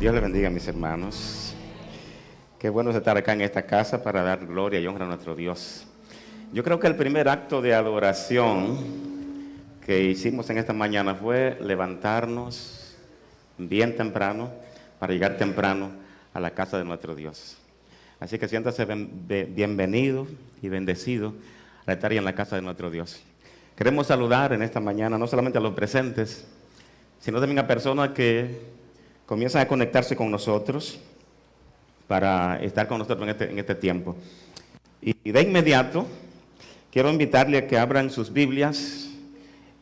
Dios le bendiga, mis hermanos. Qué bueno es estar acá en esta casa para dar gloria y honra a nuestro Dios. Yo creo que el primer acto de adoración que hicimos en esta mañana fue levantarnos bien temprano para llegar temprano a la casa de nuestro Dios. Así que siéntase bienvenido y bendecido al estar en la casa de nuestro Dios. Queremos saludar en esta mañana no solamente a los presentes, sino también a personas que comienzan a conectarse con nosotros para estar con nosotros en este tiempo. Y de inmediato quiero invitarle a que abran sus Biblias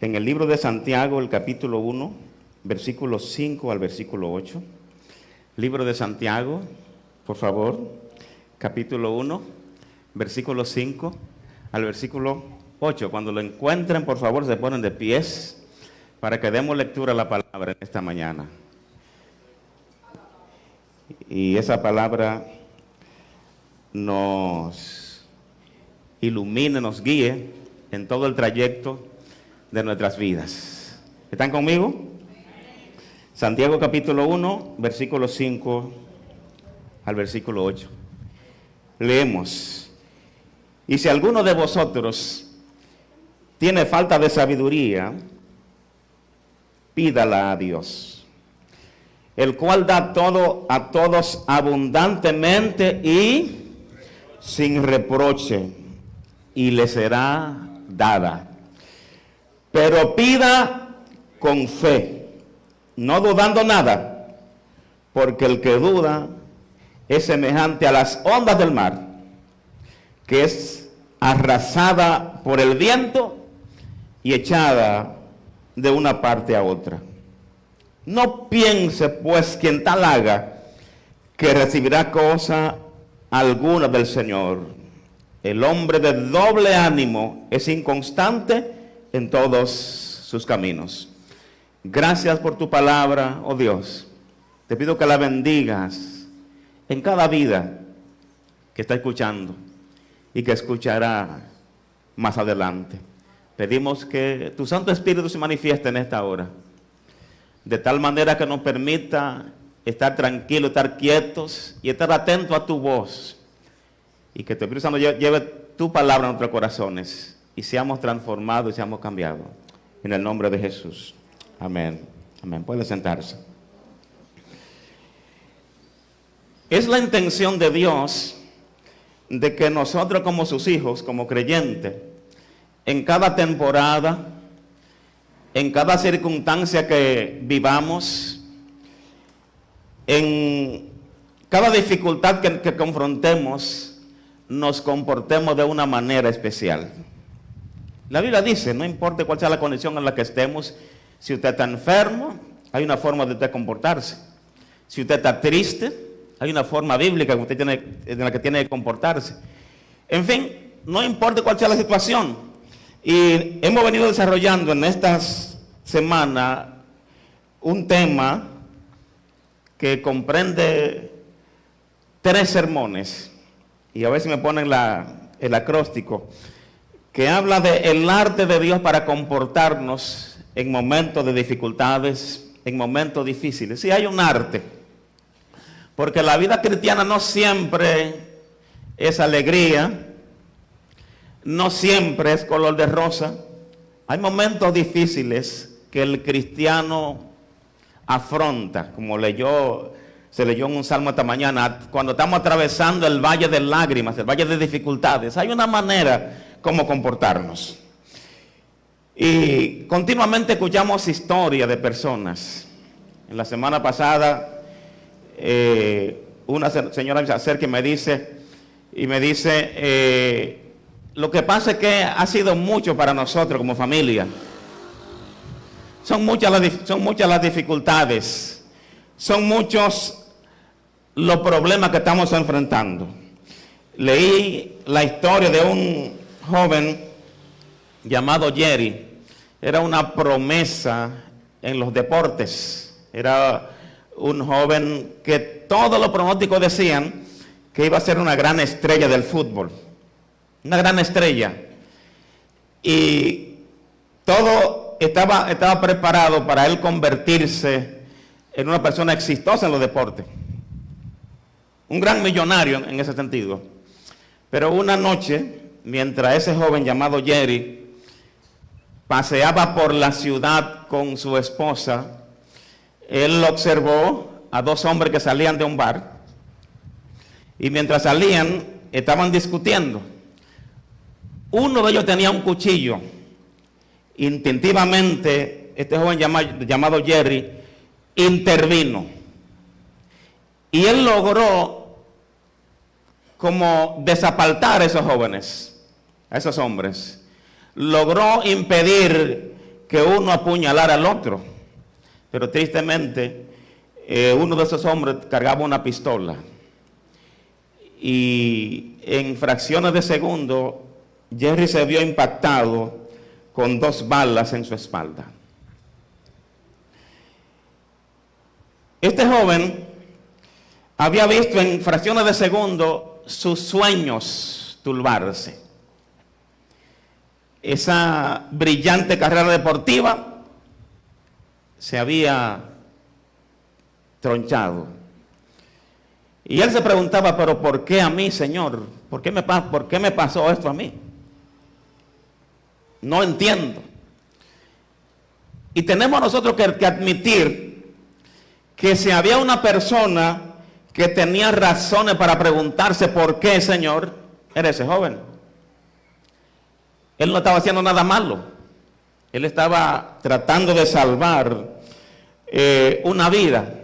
en el libro de Santiago, el capítulo 1, versículos 5 al versículo 8. Libro de Santiago, por favor, capítulo 1, versículo 5 al versículo 8. Cuando lo encuentren, por favor, se ponen de pies para que demos lectura a la palabra en esta mañana. Y esa palabra nos ilumine, nos guíe en todo el trayecto de nuestras vidas. ¿Están conmigo? Santiago capítulo 1, versículo 5 al versículo 8. Leemos. Y si alguno de vosotros tiene falta de sabiduría, pídala a Dios, el cual da todo a todos abundantemente y sin reproche, y le será dada. Pero pida con fe, no dudando nada, porque el que duda es semejante a las ondas del mar, que es arrasada por el viento y echada de una parte a otra. No piense, pues, quien tal haga, que recibirá cosa alguna del Señor. El hombre de doble ánimo es inconstante en todos sus caminos. Gracias por tu palabra, oh Dios. Te pido que la bendigas en cada vida que está escuchando y que escuchará más adelante. Pedimos que tu Santo Espíritu se manifieste en esta hora, de tal manera que nos permita estar tranquilos, estar quietos y estar atentos a tu voz. Y que tu Espíritu Santo lleve tu palabra a nuestros corazones y seamos transformados y seamos cambiados. En el nombre de Jesús. Amén. Amén. Puede sentarse. Es la intención de Dios de que nosotros como sus hijos, como creyentes, en cada temporada, en cada circunstancia que vivamos, en cada dificultad que confrontemos, nos comportemos de una manera especial. La Biblia dice, no importa cuál sea la condición en la que estemos, si usted está enfermo, hay una forma de usted comportarse. Si usted está triste, hay una forma bíblica que usted en la que tiene que comportarse. En fin, no importa cuál sea la situación. Y hemos venido desarrollando en estas semanas un tema que comprende 3 sermones. Y a ver si me ponen el acróstico, que habla del arte de Dios para comportarnos en momentos de dificultades, en momentos difíciles. Sí, hay un arte, porque la vida cristiana no siempre es alegría, no siempre es color de rosa. Hay momentos difíciles que el cristiano afronta, como se leyó en un salmo esta mañana, cuando estamos atravesando el valle de lágrimas, el valle de dificultades. Hay una manera como comportarnos. Y continuamente escuchamos historias de personas. En la semana pasada, una señora se acerca y me dice, lo que pasa es que ha sido mucho para nosotros como familia. Son muchas las dificultades, son muchos los problemas que estamos enfrentando. Leí la historia de un joven llamado Jerry. Era una promesa en los deportes. Era un joven que todos los pronósticos decían que iba a ser una gran estrella del fútbol. Una gran estrella. Y todo estaba preparado para él convertirse era una persona exitosa en los deportes, un gran millonario en ese sentido. Pero una noche, mientras ese joven llamado Jerry paseaba por la ciudad con su esposa, él observó a dos hombres que salían de un bar, y mientras salían estaban discutiendo. Uno de ellos tenía un cuchillo. Instintivamente este joven llamado Jerry intervino, y él logró como desapartar a esos jóvenes, a esos hombres. Logró impedir que uno apuñalara al otro, pero tristemente uno de esos hombres cargaba una pistola, y en fracciones de segundo Jerry se vio impactado con 2 balas en su espalda. Este joven había visto en fracciones de segundo sus sueños turbarse. Esa brillante carrera deportiva se había tronchado. Y él se preguntaba, pero ¿por qué a mí, Señor? ¿Por qué me pasó esto a mí? No entiendo. Y tenemos nosotros que admitir que si había una persona que tenía razones para preguntarse por qué, Señor, era ese joven. Él no estaba haciendo nada malo. Él estaba tratando de salvar una vida.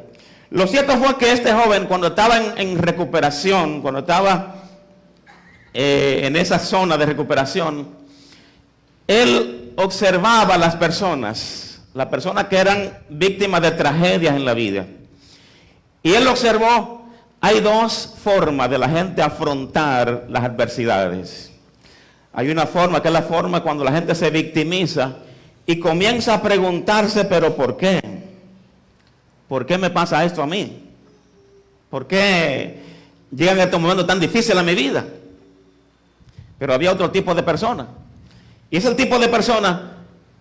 Lo cierto fue que este joven, cuando estaba en recuperación, cuando estaba en esa zona de recuperación, él observaba a las personas que eran víctimas de tragedias en la vida. Y él observó, hay 2 formas de la gente afrontar las adversidades. Hay una forma que es la forma cuando la gente se victimiza y comienza a preguntarse, pero ¿por qué? ¿Por qué me pasa esto a mí? ¿Por qué llegan estos momentos tan difíciles a mi vida? Pero había otro tipo de persona. Y es el tipo de persona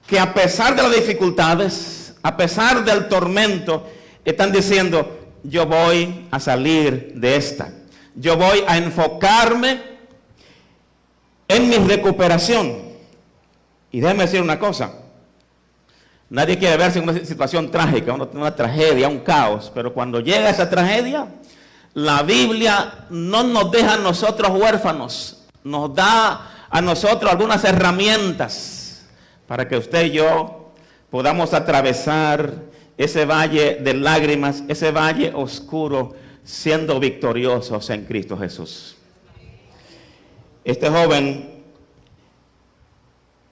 que a pesar de las dificultades, a pesar del tormento, están diciendo, yo voy a salir de esta. Yo voy a enfocarme en mi recuperación. Y déjeme decir una cosa. Nadie quiere verse en una situación trágica, una tragedia, un caos. Pero cuando llega esa tragedia, la Biblia no nos deja a nosotros huérfanos. Nos da a nosotros algunas herramientas para que usted y yo podamos atravesar ese valle de lágrimas, ese valle oscuro, siendo victoriosos en Cristo Jesús. Este joven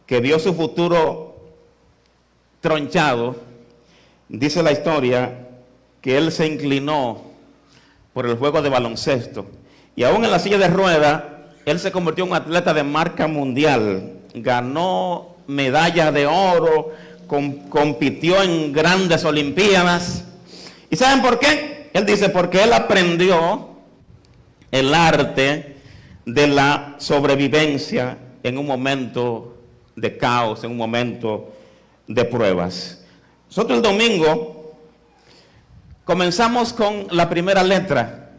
que vio su futuro tronchado, dice la historia que él se inclinó por el juego de baloncesto, y aún en la silla de ruedas él se convirtió en un atleta de marca mundial, ganó medallas de oro, compitió en grandes olimpiadas. ¿Y saben por qué? Él dice, porque él aprendió el arte de la sobrevivencia en un momento de caos, en un momento de pruebas. Nosotros el domingo comenzamos con la primera letra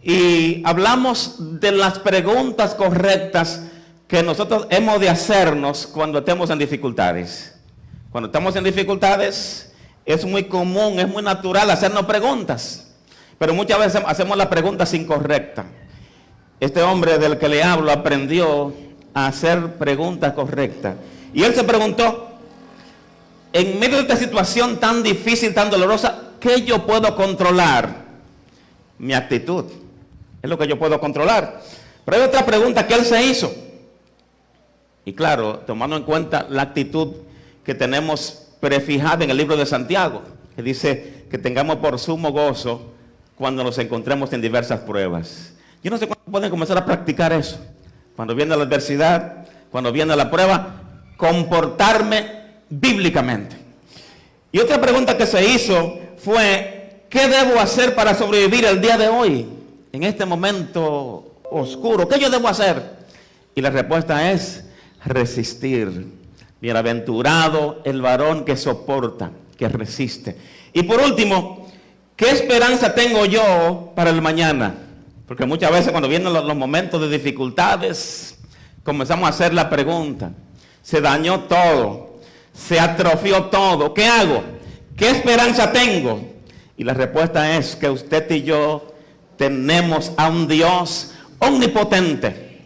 y hablamos de las preguntas correctas que nosotros hemos de hacernos cuando estemos en dificultades. Cuando estamos en dificultades es muy común, es muy natural hacernos preguntas, pero muchas veces hacemos las preguntas incorrectas. Este hombre del que le hablo aprendió a hacer preguntas correctas, y él se preguntó, en medio de esta situación tan difícil, tan dolorosa, ¿qué yo puedo controlar? Mi actitud es lo que yo puedo controlar. Pero hay otra pregunta que él se hizo, y claro, tomando en cuenta la actitud que tenemos prefijada en el libro de Santiago, que dice que tengamos por sumo gozo cuando nos encontremos en diversas pruebas. Yo no sé cuándo pueden comenzar a practicar eso. Cuando viene la adversidad, cuando viene la prueba, comportarme bíblicamente. Y otra pregunta que se hizo fue, ¿qué debo hacer para sobrevivir el día de hoy? En este momento oscuro, ¿qué yo debo hacer? Y la respuesta es resistir. Bienaventurado el varón que soporta, que resiste. Y por último, ¿qué esperanza tengo yo para el mañana? Porque muchas veces cuando vienen los momentos de dificultades, comenzamos a hacer la pregunta, se dañó todo, se atrofió todo, ¿qué hago? ¿Qué esperanza tengo? Y la respuesta es que usted y yo tenemos a un Dios omnipotente,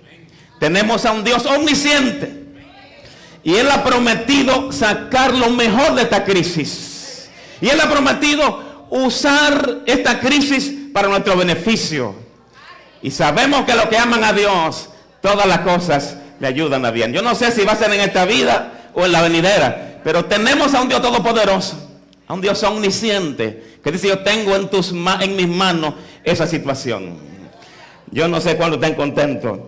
tenemos a un Dios omnisciente, y Él ha prometido sacar lo mejor de esta crisis, y Él ha prometido usar esta crisis para nuestro beneficio, y sabemos que los que aman a Dios, todas las cosas le ayudan a bien. Yo no sé si va a ser en esta vida o en la venidera, pero tenemos a un Dios todopoderoso, a un Dios omnisciente, que dice, yo tengo en mis manos esa situación. Yo no sé cuándo estén contentos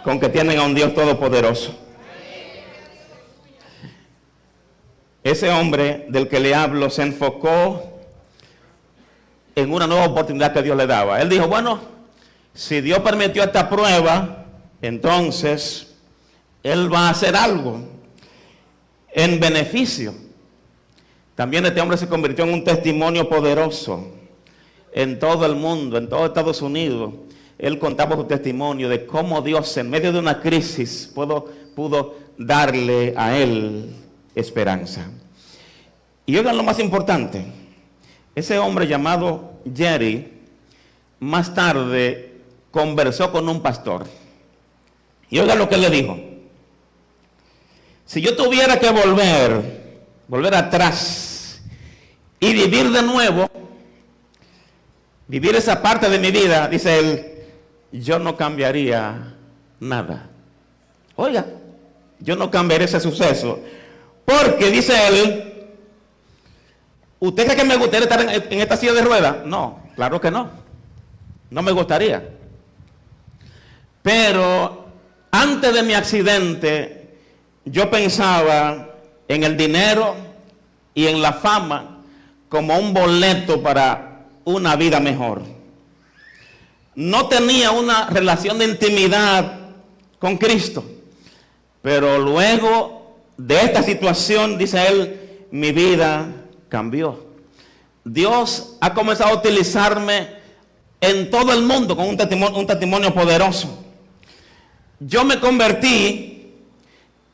con que tienen a un Dios todopoderoso. Ese hombre del que le hablo se enfocó en una nueva oportunidad que Dios le daba. Él dijo, bueno, si Dios permitió esta prueba, entonces Él va a hacer algo en beneficio. También este hombre se convirtió en un testimonio poderoso en todo el mundo, en todo Estados Unidos. Él contaba su testimonio de cómo Dios en medio de una crisis pudo darle a él esperanza. Y oigan lo más importante, ese hombre llamado Jerry más tarde conversó con un pastor. Y oigan lo que le dijo. Si yo tuviera que volver atrás y vivir de nuevo, vivir esa parte de mi vida, dice él, yo no cambiaría nada. Oiga, yo no cambiaría ese suceso, porque dice él, ¿usted cree que me gustaría estar en esta silla de ruedas? No, claro que no, no me gustaría. Pero antes de mi accidente, yo pensaba en el dinero y en la fama como un boleto para una vida mejor. No tenía una relación de intimidad con Cristo, pero luego de esta situación, dice él, mi vida cambió. Dios ha comenzado a utilizarme en todo el mundo con un testimonio poderoso. Yo me convertí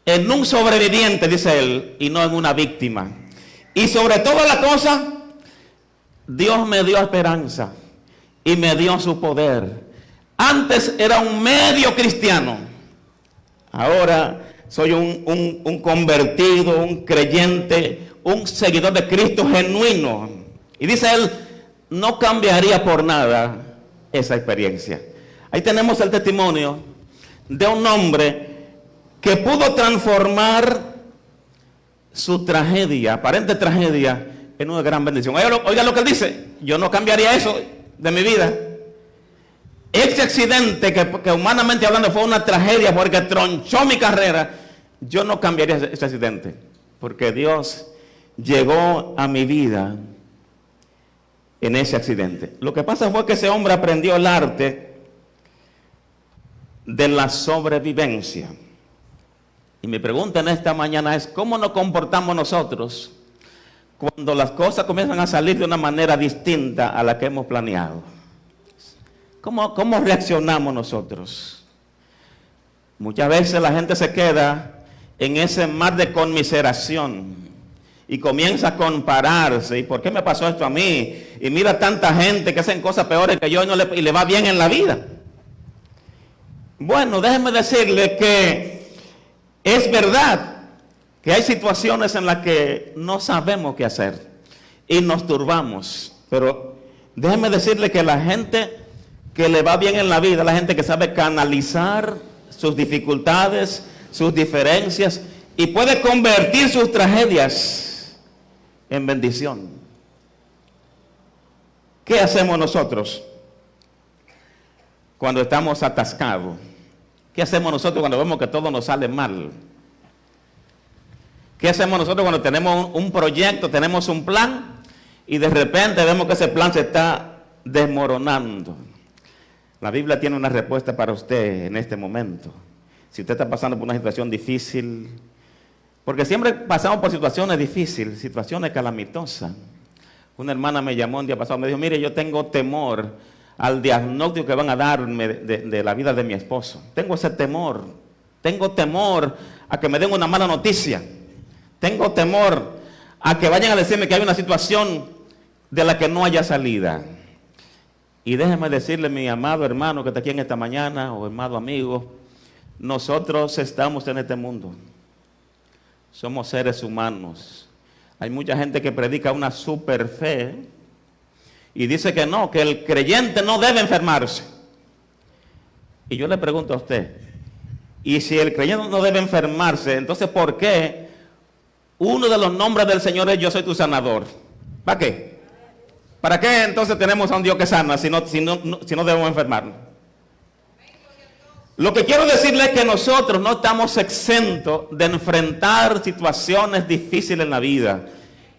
en un sobreviviente, dice él, y no en una víctima. Y sobre todas las cosas, Dios me dio esperanza y me dio su poder. Antes era un medio cristiano, ahora soy un convertido, un creyente, un seguidor de Cristo genuino. Y dice él, no cambiaría por nada esa experiencia. Ahí tenemos el testimonio de un hombre que pudo transformar su tragedia, aparente tragedia, en una gran bendición. Oiga lo que él dice, yo no cambiaría eso de mi vida. Ese accidente que humanamente hablando fue una tragedia porque tronchó mi carrera, yo no cambiaría ese accidente, porque Dios llegó a mi vida en ese accidente. Lo que pasa fue que ese hombre aprendió el arte de la sobrevivencia. Y mi pregunta en esta mañana es, ¿cómo nos comportamos nosotros cuando las cosas comienzan a salir de una manera distinta a la que hemos planeado? ¿Cómo reaccionamos nosotros? Muchas veces la gente se queda en ese mar de conmiseración y comienza a compararse. ¿Y por qué me pasó esto a mí? Y mira tanta gente que hacen cosas peores que yo y le va bien en la vida. Bueno, déjenme decirle que es verdad que hay situaciones en las que no sabemos qué hacer y nos turbamos. Pero déjenme decirle que la gente que le va bien en la vida, la gente que sabe canalizar sus dificultades, sus diferencias y puede convertir sus tragedias en bendición. ¿Qué hacemos nosotros cuando estamos atascados? ¿Qué hacemos nosotros cuando vemos que todo nos sale mal? ¿Qué hacemos nosotros cuando tenemos un proyecto, tenemos un plan y de repente vemos que ese plan se está desmoronando? La Biblia tiene una respuesta para usted en este momento. Si usted está pasando por una situación difícil, porque siempre pasamos por situaciones difíciles, situaciones calamitosas. Una hermana me llamó un día pasado, me dijo, mire, yo tengo temor al diagnóstico que van a darme de la vida de mi esposo. Tengo ese temor. Tengo temor a que me den una mala noticia. Tengo temor a que vayan a decirme que hay una situación de la que no haya salida. Y déjeme decirle, mi amado hermano que está aquí en esta mañana, o amado amigo, nosotros estamos en este mundo. Somos seres humanos. Hay mucha gente que predica una super fe y dice que no, que el creyente no debe enfermarse. Y yo le pregunto a usted, y si el creyente no debe enfermarse, entonces ¿por qué uno de los nombres del Señor es yo soy tu sanador? ¿Para qué? ¿Para qué entonces tenemos a un Dios que sana si no debemos enfermarnos? Lo que quiero decirles es que nosotros no estamos exentos de enfrentar situaciones difíciles en la vida.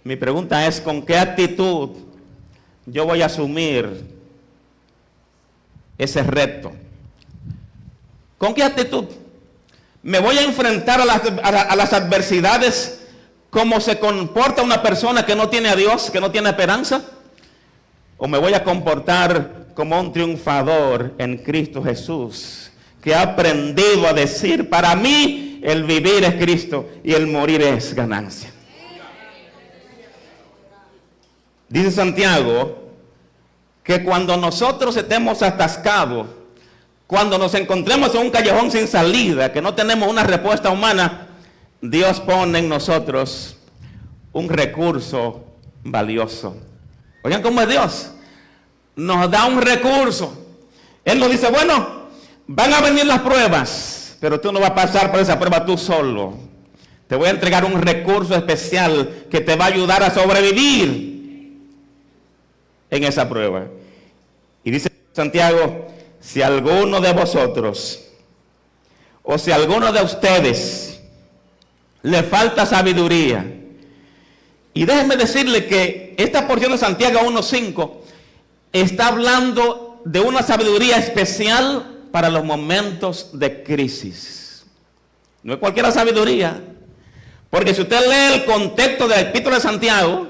Mi pregunta es, ¿con qué actitud yo voy a asumir ese reto? ¿Con qué actitud? ¿Me voy a enfrentar a las adversidades como se comporta una persona que no tiene a Dios, que no tiene esperanza? ¿O me voy a comportar como un triunfador en Cristo Jesús, que ha aprendido a decir, para mí el vivir es Cristo y el morir es ganancia? Dice Santiago que cuando nosotros estemos atascados, cuando nos encontremos en un callejón sin salida, que no tenemos una respuesta humana, Dios pone en nosotros un recurso valioso. Oigan cómo es Dios. Nos da un recurso. Él nos dice, bueno, van a venir las pruebas, pero tú no vas a pasar por esa prueba tú solo. Te voy a entregar un recurso especial que te va a ayudar a sobrevivir en esa prueba. Y dice Santiago, si alguno de vosotros, o si alguno de ustedes le falta sabiduría, y déjenme decirle que esta porción de Santiago 1:5 está hablando de una sabiduría especial para los momentos de crisis. No es cualquier sabiduría, porque si usted lee el contexto del epístola de Santiago,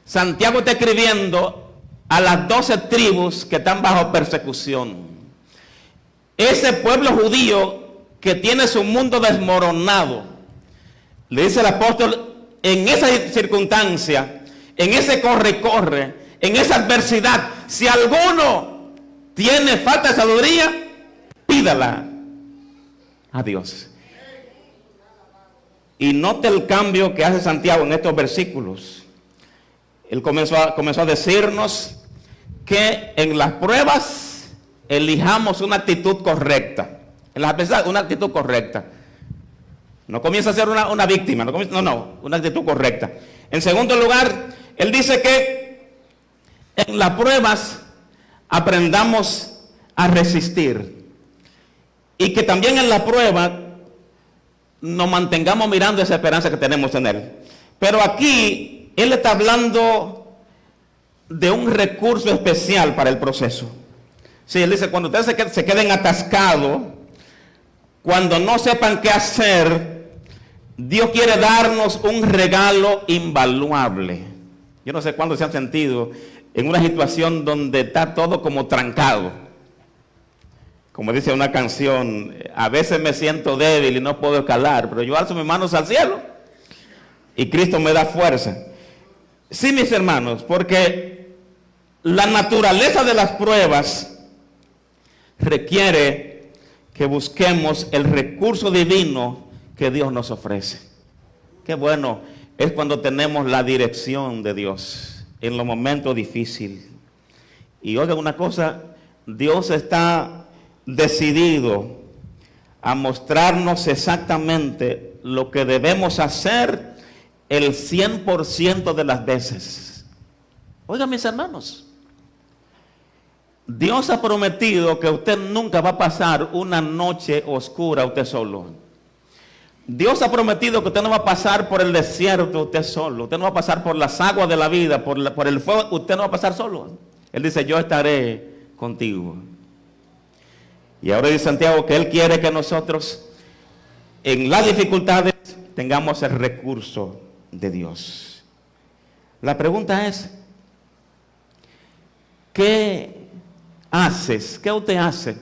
Santiago está escribiendo a las 12 tribus que están bajo persecución. Ese pueblo judío que tiene su mundo desmoronado, le dice el apóstol, en esa circunstancia, en ese corre-corre, en esa adversidad, si alguno tiene falta de sabiduría, pídala a Dios. Y note el cambio que hace Santiago en estos versículos. Él comenzó a decirnos que en las pruebas elijamos una actitud correcta. En las adversidades, una actitud correcta. No comienza a ser una víctima, una actitud correcta. En segundo lugar, él dice que en las pruebas aprendamos a resistir. Y que también en la prueba nos mantengamos mirando esa esperanza que tenemos en Él. Pero aquí, Él está hablando de un recurso especial para el proceso. Sí, Él dice, cuando ustedes se queden atascados, cuando no sepan qué hacer, Dios quiere darnos un regalo invaluable. Yo no sé cuándo se han sentido en una situación donde está todo como trancado. Como dice una canción, a veces me siento débil y no puedo escalar, pero yo alzo mis manos al cielo y Cristo me da fuerza. Sí, mis hermanos, porque la naturaleza de las pruebas requiere que busquemos el recurso divino que Dios nos ofrece. Qué bueno es cuando tenemos la dirección de Dios en los momentos difíciles. Y oigan una cosa, Dios está decidido a mostrarnos exactamente lo que debemos hacer el 100% de las veces. Oigan, mis hermanos, Dios ha prometido que usted nunca va a pasar una noche oscura usted solo. Dios ha prometido que usted no va a pasar por el desierto usted solo. Usted no va a pasar por las aguas de la vida, por el fuego. Usted no va a pasar solo. Él dice, yo estaré contigo. Y ahora dice Santiago que Él quiere que nosotros en las dificultades tengamos el recurso de Dios. La pregunta es, ¿qué haces? ¿Qué usted hace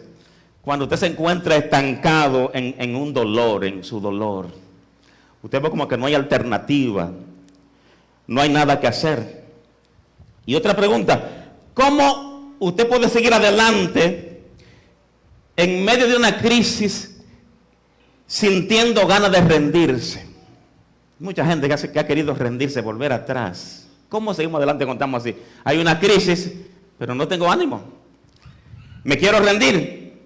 cuando usted se encuentra estancado en un dolor, en su dolor? Usted ve como que no hay alternativa, no hay nada que hacer. Y otra pregunta, ¿cómo usted puede seguir adelante en medio de una crisis sintiendo ganas de rendirse? Mucha gente que ha querido rendirse, volver atrás. ¿Cómo seguimos adelante cuando estamos así? Hay una crisis, pero no tengo ánimo. Me quiero rendir.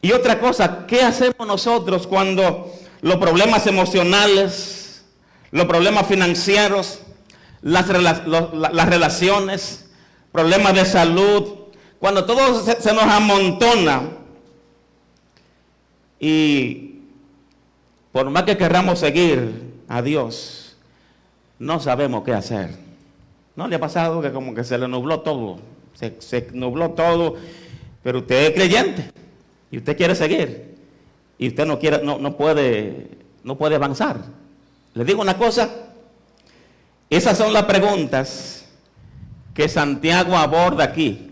Y otra cosa, ¿qué hacemos nosotros cuando los problemas emocionales, los problemas financieros, las relaciones, problemas de salud, cuando todo se nos amontona y por más que queramos seguir a Dios, no sabemos qué hacer? ¿No le ha pasado que como que se le nubló todo? Se nubló todo, pero usted es creyente y usted quiere seguir y usted no puede avanzar. Le digo una cosa, esas son las preguntas que Santiago aborda aquí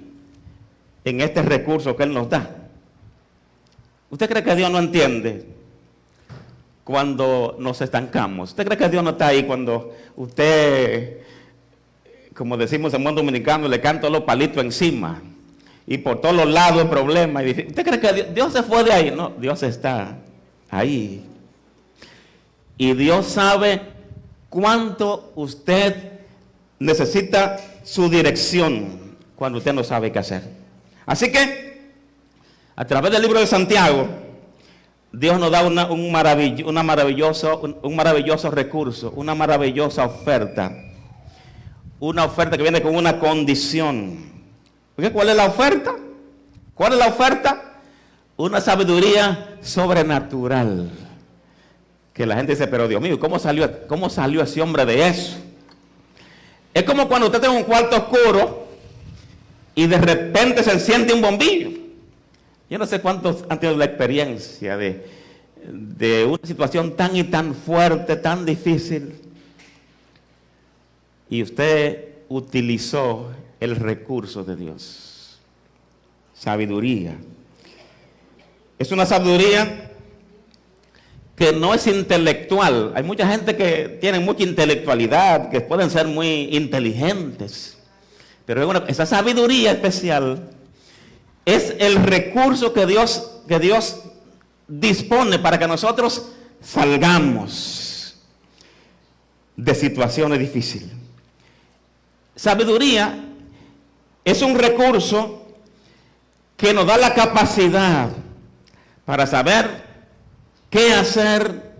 en este recurso que él nos da. ¿Usted cree que Dios no entiende cuando nos estancamos? ¿Usted cree que Dios no está ahí cuando usted, como decimos en buen dominicano, le canta los palitos encima y por todos los lados el problema? Y dice, ¿usted cree que Dios se fue de ahí? No, Dios está ahí. Y Dios sabe cuánto usted necesita su dirección cuando usted no sabe qué hacer. Así que, a través del libro de Santiago, Dios nos da un maravilloso recurso, una maravillosa oferta. Una oferta que viene con una condición. ¿Cuál es la oferta? ¿Cuál es la oferta? Una sabiduría sobrenatural. Que la gente dice, pero Dios mío, ¿cómo salió ese hombre de eso? Es como cuando usted está en un cuarto oscuro y de repente se enciende un bombillo. Yo no sé cuántos han tenido la experiencia de una situación tan y tan fuerte, tan difícil, y usted utilizó el recurso de Dios. Sabiduría. Es una sabiduría que no es intelectual. Hay mucha gente que tiene mucha intelectualidad, que pueden ser muy inteligentes, pero esa sabiduría especial es el recurso que Dios dispone para que nosotros salgamos de situaciones difíciles. Sabiduría es un recurso que nos da la capacidad para saber qué hacer,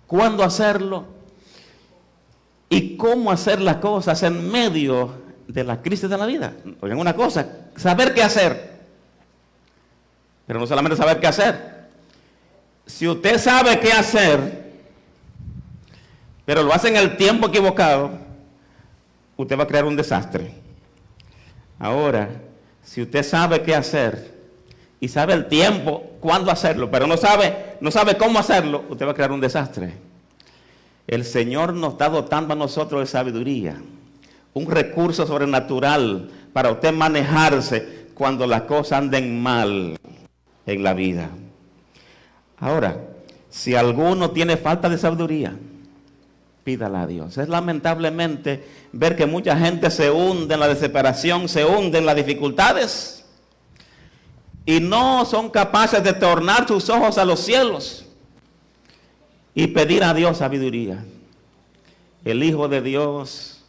cuándo hacerlo y cómo hacer las cosas en medio de la crisis de la vida. Oigan una cosa, saber qué hacer. Pero no solamente saber qué hacer. Si usted sabe qué hacer, pero lo hace en el tiempo equivocado, usted va a crear un desastre. Ahora, si usted sabe qué hacer y sabe el tiempo, cuándo hacerlo, pero no sabe cómo hacerlo, usted va a crear un desastre. El Señor nos está dotando a nosotros de sabiduría, un recurso sobrenatural para usted manejarse cuando las cosas anden mal en la vida. Ahora, si alguno tiene falta de sabiduría, pídala a Dios. Es lamentablemente ver que mucha gente se hunde en la desesperación, se hunde en las dificultades y no son capaces de tornar sus ojos a los cielos y pedir a Dios sabiduría. El Hijo de Dios,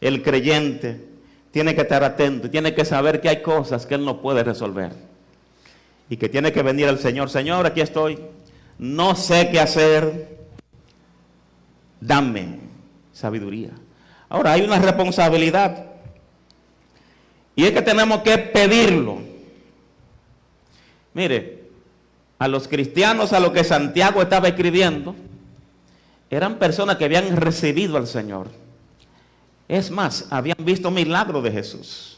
el creyente, tiene que estar atento, tiene que saber que hay cosas que él no puede resolver y que tiene que venir al Señor. Señor, aquí estoy, no sé qué hacer, dame sabiduría. Ahora, hay una responsabilidad y es que tenemos que pedirlo. Mire, a los cristianos a los que Santiago estaba escribiendo, eran personas que habían recibido al Señor. Es más, habían visto milagros de Jesús.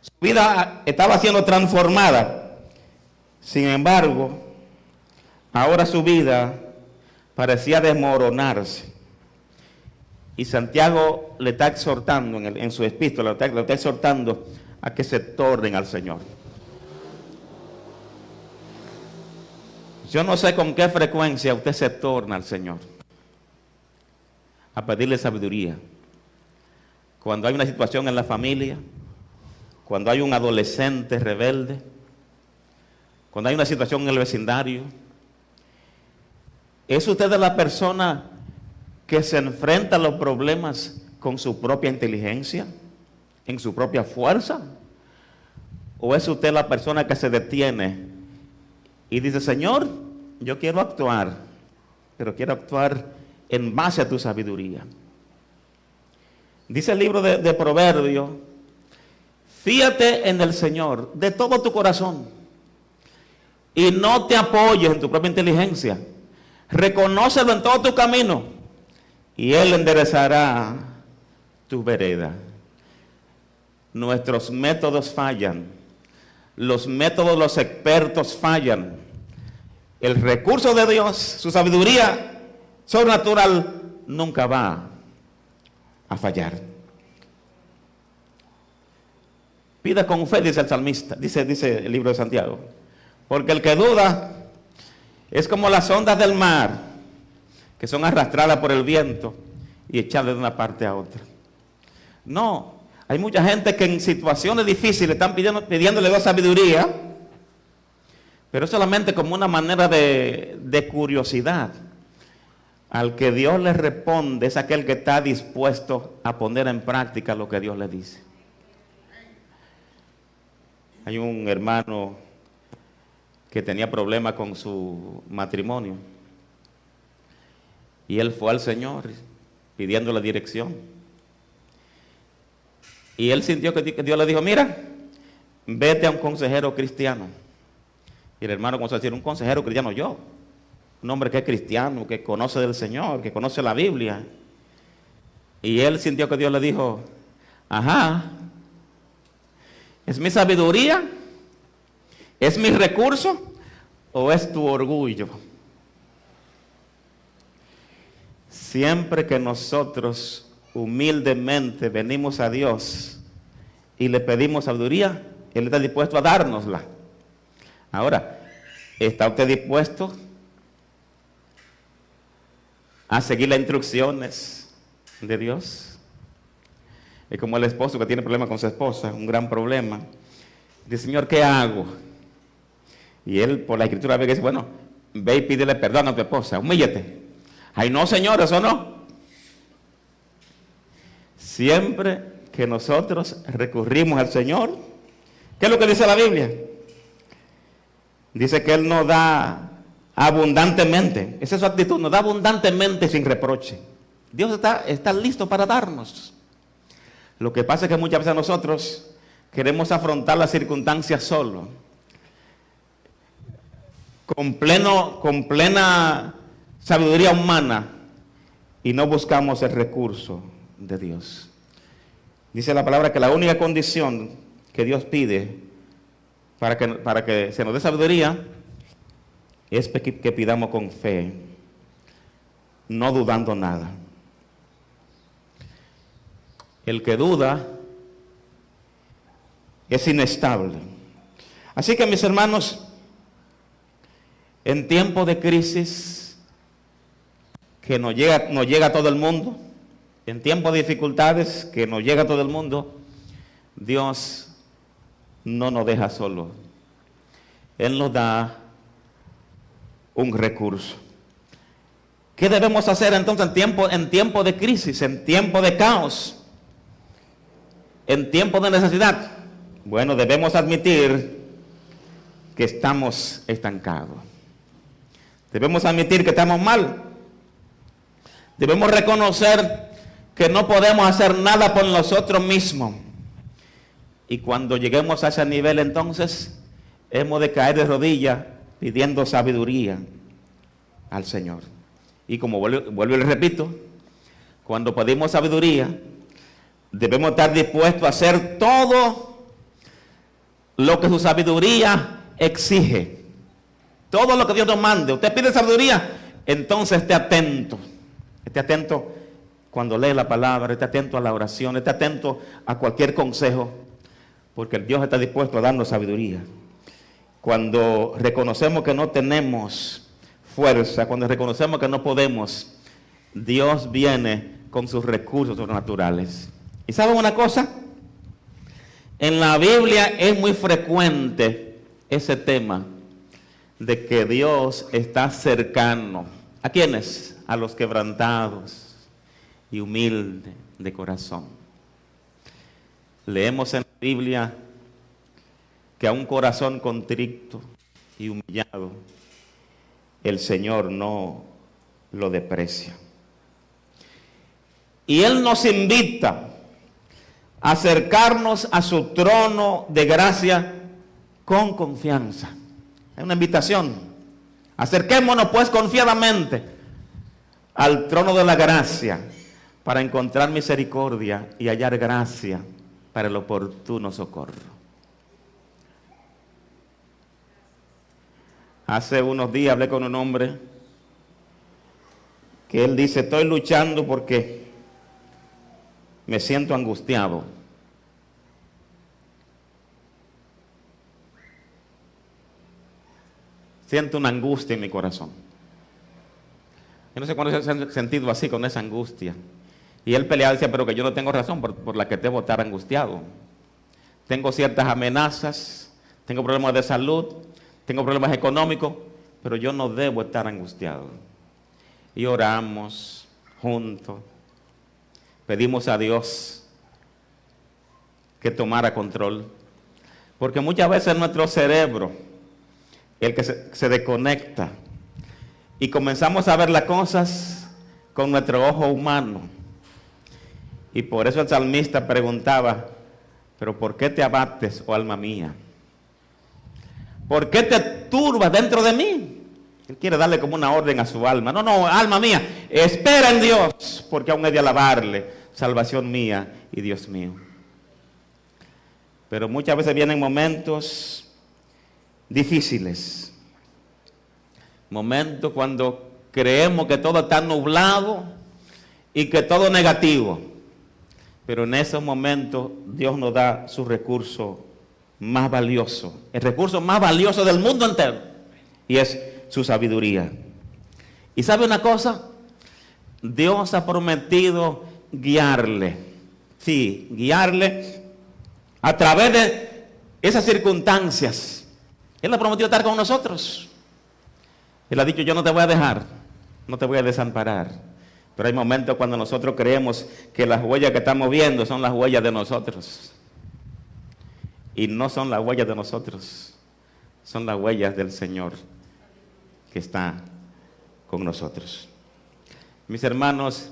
Su vida estaba siendo transformada. Sin embargo, ahora su vida parecía desmoronarse. Y Santiago le está exhortando en su epístola, lo está exhortando a que se tornen al Señor. Yo no sé con qué frecuencia usted se torna al Señor a pedirle sabiduría. Cuando hay una situación en la familia, cuando hay un adolescente rebelde, cuando hay una situación en el vecindario. ¿Es usted la persona que se enfrenta a los problemas con su propia inteligencia, en su propia fuerza? ¿O es usted la persona que se detiene y dice, Señor, yo quiero actuar, pero quiero actuar en base a tu sabiduría? Dice el libro de Proverbios, fíate en el Señor de todo tu corazón y no te apoyes en tu propia inteligencia. Reconócelo en todo tu camino y Él enderezará tu vereda. Nuestros métodos fallan, los métodos de los expertos fallan. El recurso de Dios, su sabiduría sobrenatural, nunca va a fallar. Pida con fe, dice el salmista, dice el libro de Santiago, porque el que duda es como las ondas del mar, que son arrastradas por el viento y echadas de una parte a otra. No, hay mucha gente que en situaciones difíciles están pidiéndole a Dios sabiduría, pero solamente como una manera de curiosidad. Al que Dios le responde es aquel que está dispuesto a poner en práctica lo que Dios le dice. Hay un hermano que tenía problemas con su matrimonio y él fue al Señor pidiendo la dirección. Y él sintió que Dios le dijo, mira, vete a un consejero cristiano. Y el hermano comenzó a decir, un consejero cristiano, yo, un hombre que es cristiano, que conoce del Señor, que conoce la Biblia. Y él sintió que Dios le dijo, ajá, ¿es mi sabiduría? ¿Es mi recurso? ¿O es tu orgullo? Siempre que nosotros humildemente venimos a Dios y le pedimos sabiduría, Él está dispuesto a dárnosla. Ahora, ¿está usted dispuesto a seguir las instrucciones de Dios? Es como el esposo que tiene problemas con su esposa, un gran problema. Dice, Señor, ¿qué hago? Y él, por la escritura, ve que dice, bueno, ve y pídele perdón a tu esposa, humíllate. Ay, no, Señor, eso no. Siempre que nosotros recurrimos al Señor, ¿qué es lo que dice la Biblia? Dice que Él nos da abundantemente. Esa es su actitud, nos da abundantemente sin reproche. Dios está listo para darnos. Lo que pasa es que muchas veces nosotros queremos afrontar las circunstancias solo, con plena sabiduría humana, y no buscamos el recurso de Dios. Dice la palabra que la única condición que Dios pide para que se nos dé sabiduría es que pidamos con fe, no dudando nada. El que duda es inestable. Así que, mis hermanos, en tiempos de crisis que nos llega a todo el mundo, en tiempos de dificultades que nos llega a todo el mundo, Dios no nos deja solos. Él nos da un recurso. ¿Qué debemos hacer entonces en tiempo de crisis, en tiempo de caos, en tiempo de necesidad? Bueno, debemos admitir que estamos estancados. Debemos admitir que estamos mal. Debemos reconocer que no podemos hacer nada por nosotros mismos. Y cuando lleguemos a ese nivel, entonces, hemos de caer de rodillas pidiendo sabiduría al Señor. Y como vuelvo y le repito, cuando pedimos sabiduría, debemos estar dispuestos a hacer todo lo que su sabiduría exige. Todo lo que Dios nos mande. Usted pide sabiduría, entonces esté atento cuando lee la palabra, esté atento a la oración, esté atento a cualquier consejo, porque Dios está dispuesto a darnos sabiduría. Cuando reconocemos que no tenemos fuerza, cuando reconocemos que no podemos, Dios viene con sus recursos sobrenaturales. ¿Y saben una cosa? En la Biblia es muy frecuente ese tema de que Dios está cercano. ¿A quiénes? A los quebrantados y humildes de corazón. Leemos en la Biblia que a un corazón contrito y humillado, el Señor no lo desprecia. Y Él nos invita a acercarnos a su trono de gracia con confianza. Es una invitación. Acerquémonos pues confiadamente al trono de la gracia para encontrar misericordia y hallar gracia para el oportuno socorro. Hace unos días hablé con un hombre que él dice: estoy luchando porque me siento angustiado. Siento una angustia en mi corazón. Yo no sé cuándo se han sentido así, con esa angustia. Y él peleaba y decía: pero que yo no tengo razón por la que debo estar angustiado. Tengo ciertas amenazas, tengo problemas de salud, tengo problemas económicos, pero yo no debo estar angustiado. Y oramos juntos, pedimos a Dios que tomara control, porque muchas veces nuestro cerebro, el que se desconecta, y comenzamos a ver las cosas con nuestro ojo humano. Y por eso el salmista preguntaba: pero ¿por qué te abates, oh alma mía? ¿Por qué te turbas dentro de mí? Él quiere darle como una orden a su alma. No, alma mía, espera en Dios, porque aún he de alabarle, salvación mía y Dios mío. Pero muchas veces vienen momentos difíciles, momentos cuando creemos que todo está nublado y que todo es negativo, pero en esos momentos Dios nos da su recurso más valioso, el recurso más valioso del mundo entero, y es su sabiduría. ¿Y sabe una cosa? Dios ha prometido guiarle, sí, guiarle a través de esas circunstancias. Él ha prometido estar con nosotros. Él ha dicho: yo no te voy a dejar, no te voy a desamparar. Pero hay momentos cuando nosotros creemos que las huellas que estamos viendo son las huellas de nosotros. Y no son las huellas de nosotros, son las huellas del Señor que está con nosotros. Mis hermanos,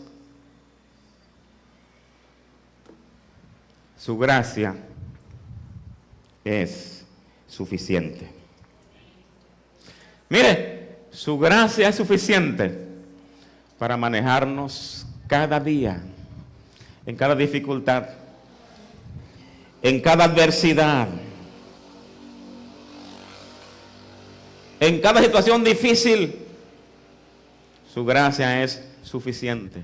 su gracia es suficiente. Mire, su gracia es suficiente para manejarnos cada día, en cada dificultad, en cada adversidad, en cada situación difícil. Su gracia es suficiente.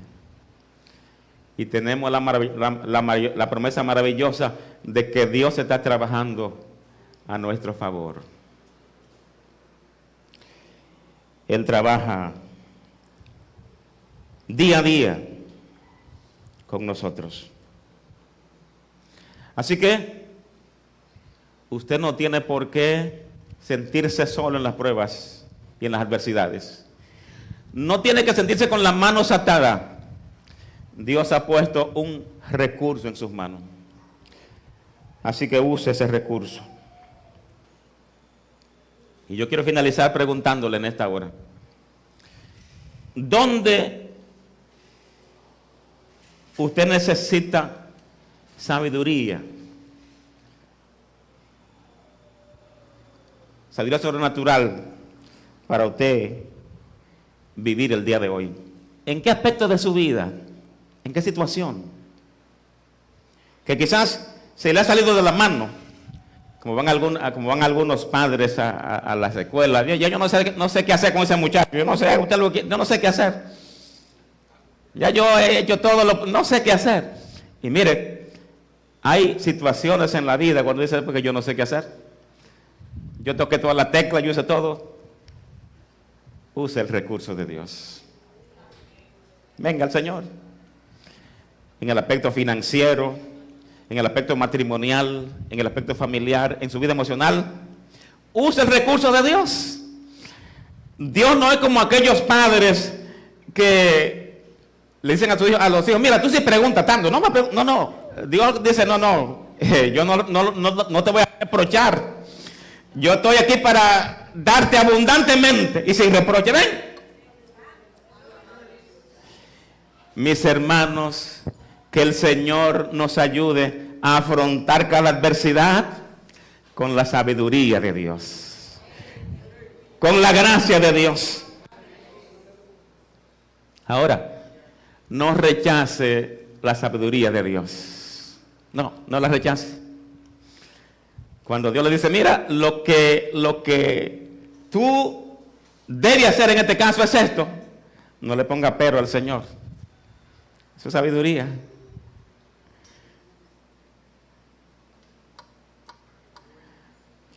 Y tenemos la promesa maravillosa de que Dios está trabajando a nuestro favor. Él trabaja día a día con nosotros. Así que usted no tiene por qué sentirse solo en las pruebas y en las adversidades. No tiene que sentirse con las manos atadas. Dios ha puesto un recurso en sus manos. Así que use ese recurso. Y yo quiero finalizar preguntándole en esta hora: ¿dónde usted necesita sabiduría? Sabiduría sobrenatural para usted vivir el día de hoy. ¿En qué aspecto de su vida? ¿En qué situación? Que quizás se le ha salido de la mano, como van algunos padres a las escuelas. Yo no sé qué hacer con ese muchacho. Yo no sé qué hacer. Ya yo he hecho todo, no sé qué hacer. Y mire, hay situaciones en la vida cuando dice, porque yo no sé qué hacer. Yo toqué todas las teclas, yo hice todo. Use el recurso de Dios. Venga al Señor. En el aspecto financiero, en el aspecto matrimonial, en el aspecto familiar, en su vida emocional. Use el recurso de Dios. Dios no es como aquellos padres que le dicen a los hijos, mira, tú sí preguntas tanto. No. Dios dice, no. Yo no te voy a reprochar. Yo estoy aquí para darte abundantemente y sin reproche. Ven. Mis hermanos, que el Señor nos ayude a afrontar cada adversidad con la sabiduría de Dios, con la gracia de Dios. Ahora, no rechace la sabiduría de Dios. No la rechace. Cuando Dios le dice, mira, lo que tú debes hacer en este caso es esto, no le ponga pero al Señor. Eso es sabiduría.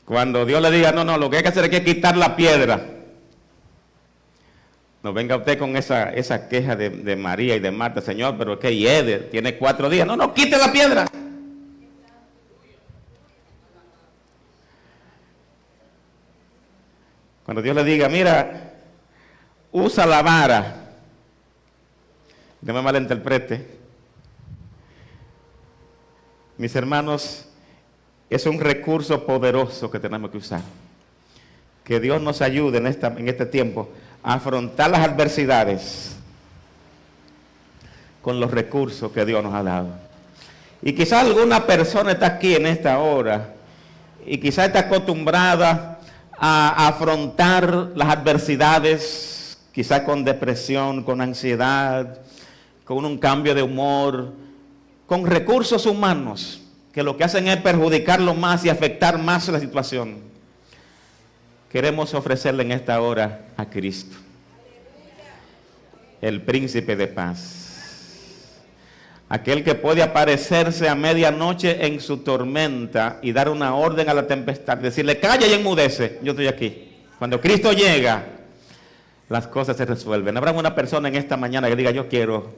Cuando Dios le diga, no, lo que hay que hacer es que quitar la piedra. No venga usted con esa queja de María y de Marta, Señor, pero es que hiede, tiene 4 días. No, quite la piedra. Cuando Dios le diga, mira, usa la vara. No me malinterprete. Mis hermanos, es un recurso poderoso que tenemos que usar. Que Dios nos ayude en este tiempo a afrontar las adversidades con los recursos que Dios nos ha dado. Y quizás alguna persona está aquí en esta hora y quizás está acostumbrada a afrontar las adversidades, quizás con depresión, con ansiedad, con un cambio de humor, con recursos humanos que lo que hacen es perjudicarlo más y afectar más la situación. Queremos ofrecerle en esta hora a Cristo, el príncipe de paz, aquel que puede aparecerse a medianoche en su tormenta y dar una orden a la tempestad, decirle calla y enmudece, yo estoy aquí. Cuando Cristo llega, las cosas se resuelven. Habrá una persona en esta mañana que diga, yo quiero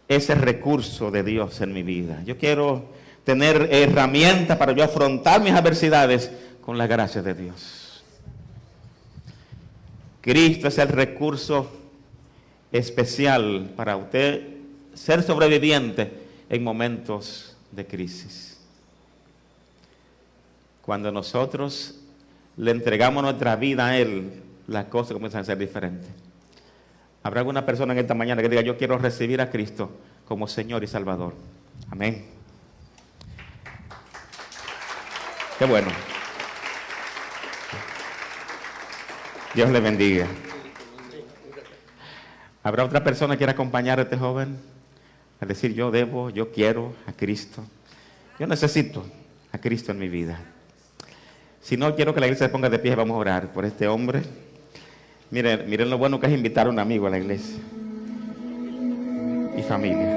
ese recurso de Dios en mi vida. Yo quiero tener herramientas para yo afrontar mis adversidades con la gracia de Dios. Cristo es el recurso especial para usted ser sobreviviente en momentos de crisis. Cuando nosotros le entregamos nuestra vida a Él, las cosas comienzan a ser diferentes. Habrá alguna persona en esta mañana que diga, yo quiero recibir a Cristo como Señor y Salvador. Amén. Qué bueno. Dios le bendiga. ¿Habrá otra persona que quiera acompañar a este joven? A decir, yo quiero a Cristo. Yo necesito a Cristo en mi vida. Si no, quiero que la iglesia se ponga de pie y vamos a orar por este hombre. Miren lo bueno que es invitar a un amigo a la iglesia. Y familia.